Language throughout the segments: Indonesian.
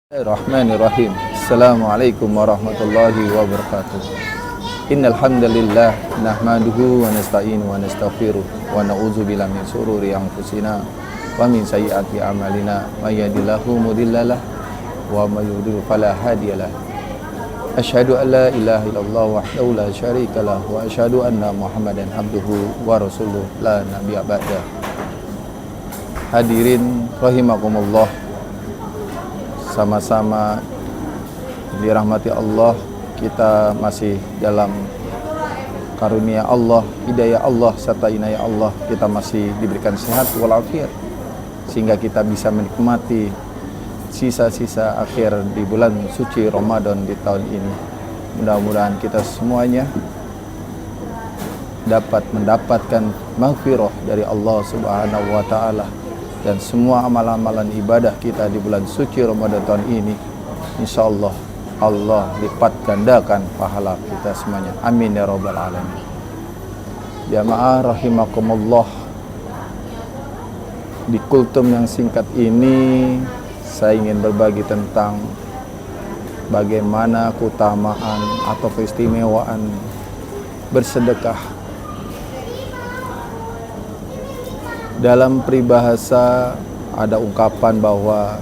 Bismillahirrahmanirrahim. Assalamualaikum warahmatullahi wabarakatuh. Innal hamdalillah nahmaduhu wa nasta'inu wa nastaghfiruh wa na'udzu billahi min shururi anfusina wa min sayyiati a'malina may yahdihillahu mudhillalah wa may yudhlil fala hadiyalah. Asyhadu an la ilaha illallah wahdahu la syarikalah wa asyhadu anna Muhammadan abduhu wa rasuluh la nabiyya ba'da. Hadirin rahimakumullah, sama-sama dirahmati Allah, kita masih dalam karunia Allah, hidayah Allah, serta inayah Allah. Kita masih diberikan sehat walafiat sehingga kita bisa menikmati sisa-sisa akhir di bulan suci Ramadan di tahun ini. Mudah-mudahan kita semuanya dapat mendapatkan maghfirah dari Allah Subhanahu wa taala, dan semua amalan-amalan ibadah kita di bulan suci Ramadan tahun ini insyaallah Allah lipat gandakan pahala kita semuanya. Amin ya rabbal alamin. Jamaah rahimakumullah, di kultum yang singkat ini saya ingin berbagi tentang bagaimana keutamaan atau keistimewaan bersedekah. Dalam peribahasa ada ungkapan bahwa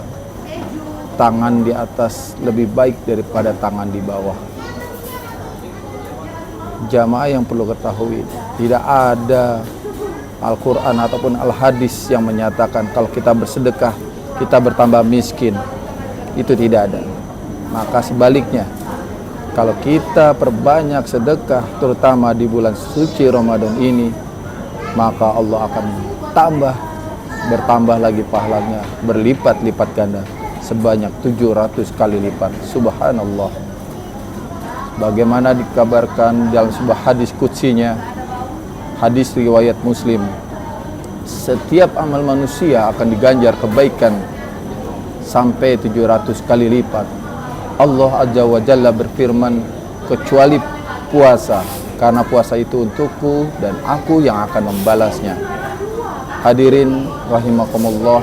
tangan di atas lebih baik daripada tangan di bawah. Jamaah yang perlu ketahui, tidak ada Al-Quran ataupun Al-Hadis yang menyatakan kalau kita bersedekah kita bertambah miskin. Itu tidak ada. Maka sebaliknya, kalau kita perbanyak sedekah terutama di bulan suci Ramadan ini, maka Allah akan bertambah lagi pahalanya, berlipat-lipat ganda sebanyak 700 kali lipat. Subhanallah. Bagaimana dikabarkan dalam sebuah hadis qudsinya, hadis riwayat Muslim, setiap amal manusia akan diganjar kebaikan sampai 700 kali lipat. Allah Azza wa Jalla berfirman, kecuali puasa, karena puasa itu untukku dan aku yang akan membalasnya. Hadirin rahimakumullah,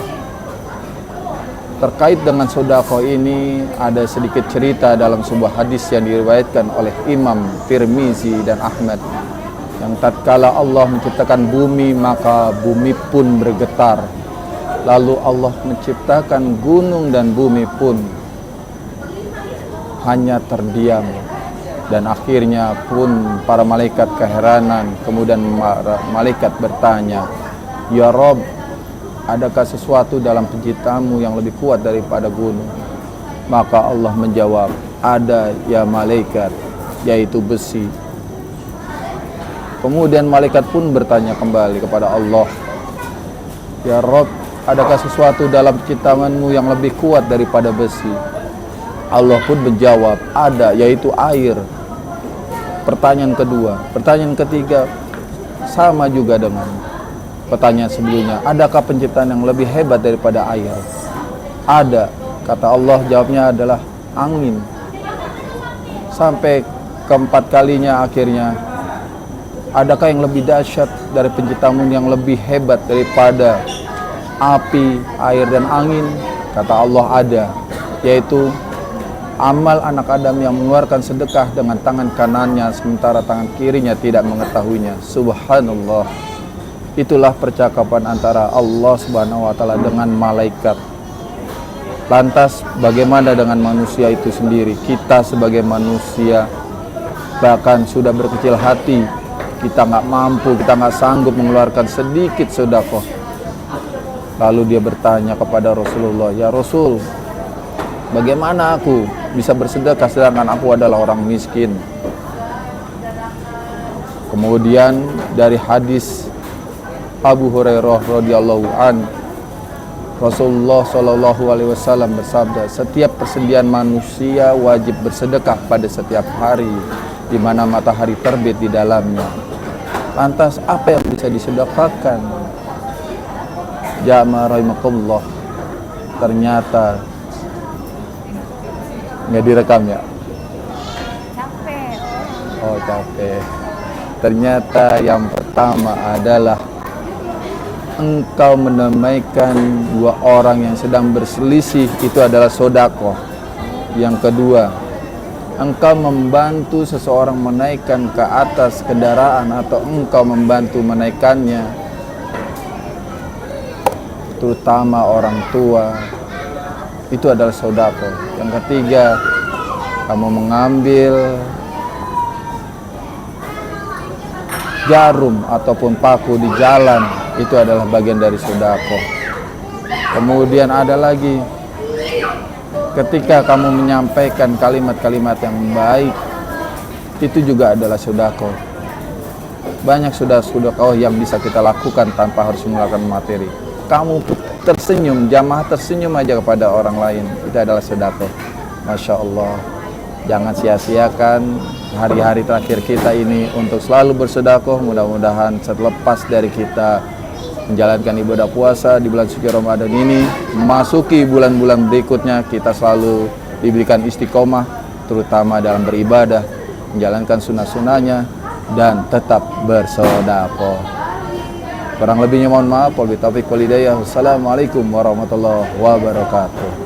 terkait dengan sedekah ini ada sedikit cerita dalam sebuah hadis yang diriwayatkan oleh Imam Tirmizi dan Ahmad, yang tatkala Allah menciptakan bumi maka bumi pun bergetar, lalu Allah menciptakan gunung dan bumi pun hanya terdiam, dan akhirnya pun para malaikat keheranan. Kemudian malaikat bertanya, "Ya Rabb, adakah sesuatu dalam penciptaanmu yang lebih kuat daripada gunung?" Maka Allah menjawab, "Ada ya malaikat, yaitu besi." Kemudian malaikat pun bertanya kembali kepada Allah, "Ya Rabb, adakah sesuatu dalam penciptaanmu yang lebih kuat daripada besi?" Allah pun menjawab, "Ada, yaitu air." Pertanyaan kedua, pertanyaan ketiga sama juga dengan pertanyaan sebelumnya, adakah penciptaan yang lebih hebat daripada air? Ada, kata Allah, jawabnya adalah angin. Sampai keempat kalinya akhirnya, adakah yang lebih dahsyat dari penciptaanmu yang lebih hebat daripada api, air, dan angin? Kata Allah, ada, yaitu amal anak Adam yang mengeluarkan sedekah dengan tangan kanannya sementara tangan kirinya tidak mengetahuinya. Subhanallah. Itulah percakapan antara Allah Subhanahu wa taala dengan malaikat. Lantas bagaimana dengan manusia itu sendiri? Kita sebagai manusia bahkan sudah berkecil hati, kita nggak mampu, kita nggak sanggup mengeluarkan sedikit sedekah. Lalu dia bertanya kepada Rasulullah, "Ya Rasul, bagaimana aku bisa bersedekah sedangkan aku adalah orang miskin?" Kemudian dari hadis Abu Hurairah radhiyallahu an, Rasulullah shallallahu alaihi wasallam bersabda, setiap persediaan manusia wajib bersedekah pada setiap hari di mana matahari terbit di dalamnya. Lantas apa yang bisa disedekahkan? Jamaah rahimakumullah, ternyata nggak direkam ya? Capek. Oh capek. Ternyata yang pertama adalah engkau menamaikan dua orang yang sedang berselisih, itu adalah sedekah. Yang kedua, engkau membantu seseorang menaikkan ke atas kendaraan atau engkau membantu menaikkannya, terutama orang tua, itu adalah sedekah. Yang ketiga, kamu mengambil jarum ataupun paku di jalan, itu adalah bagian dari sedekah. Kemudian ada lagi, ketika kamu menyampaikan kalimat-kalimat yang baik, itu juga adalah sedekah. Banyak sedekah yang bisa kita lakukan tanpa harus menggunakan materi. Kamu tersenyum, jamaah tersenyum aja kepada orang lain, itu adalah sedekah. Masya Allah. Jangan sia-siakan hari-hari terakhir kita ini untuk selalu bersedekah. Mudah-mudahan selepas dari kita menjalankan ibadah puasa di bulan suci Ramadan ini, memasuki bulan-bulan berikutnya, kita selalu diberikan istiqomah, terutama dalam beribadah, menjalankan sunnah-sunnahnya, dan tetap bersedekah. Kurang lebihnya mohon maaf. Wabillahi taufiq wal hidayah. Wassalamualaikum warahmatullahi wabarakatuh.